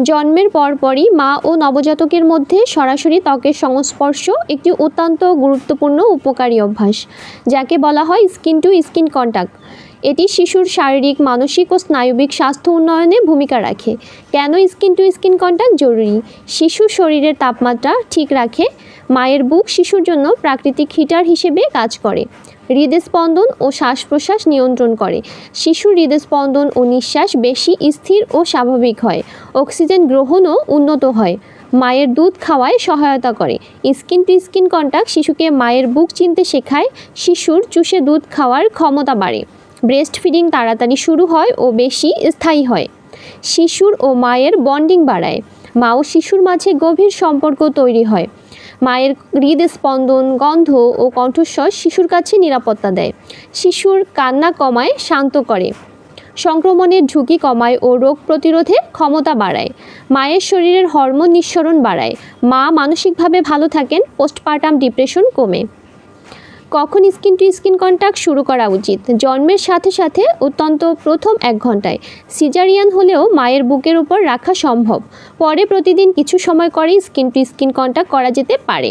জন্মের পরপরই মা ও নবজাতকের মধ্যে সরাসরি ত্বকের সংস্পর্শ একটি অত্যন্ত গুরুত্বপূর্ণ উপকারী অভ্যাস, যাকে বলা হয় স্কিন টু স্কিন কন্ট্যাক্ট। এটি শিশুর শারীরিক, মানসিক ও স্নায়বিক স্বাস্থ্য উন্নয়নে ভূমিকা রাখে। কেন স্কিন টু স্কিন কন্ট্যাক্ট জরুরি? শিশুর শরীরের তাপমাত্রা ঠিক রাখে। মায়ের বুক শিশুর জন্য প্রাকৃতিক হিটার হিসেবে কাজ করে। হৃদস্পন্দন ও শ্বাস প্রশ্বাস নিয়ন্ত্রণ করে। শিশুর হৃদস্পন্দন ও নিঃশ্বাস বেশি স্থির ও স্বাভাবিক হয়। অক্সিজেন গ্রহণও উন্নত হয়। মায়ের দুধ খাওয়ায় সহায়তা করে। স্কিন টু স্কিন কন্ট্যাক্ট শিশুকে মায়ের বুক চিনতে শেখায়। শিশুর চুষে দুধ খাওয়ার ক্ষমতা বাড়ে। ব্রেস্ট ফিডিং তাড়াতাড়ি শুরু হয় ও বেশি স্থায়ী হয়। শিশুর ও মায়ের বন্ডিং বাড়ায়। মা ও শিশুর মাঝে গভীর সম্পর্ক তৈরি হয়। মায়ের হৃদস্পন্দন, গন্ধ ও কণ্ঠস্বর শিশুর কাছে নিরাপত্তা দেয়। শিশুর কান্না কমায়, শান্ত করে। সংক্রমণের ঝুঁকি কমায় ও রোগ প্রতিরোধে ক্ষমতা বাড়ায়। মায়ের শরীরের হরমোন নিঃসরণ বাড়ায়। মা মানসিকভাবে ভালো থাকেন। পোস্টপার্টাম ডিপ্রেশন কমে। কখন স্কিন টু স্কিন কন্ট্যাক্ট শুরু করা উচিত? জন্মের সাথে সাথে অত্যন্ত প্রথম 1 ঘন্টায়। সিজারিয়ান হলেও মায়ের বুকের উপর রাখা সম্ভব। পরে প্রতিদিন কিছু সময় করেই স্কিন টু স্কিন কন্ট্যাক্ট করা যেতে পারে।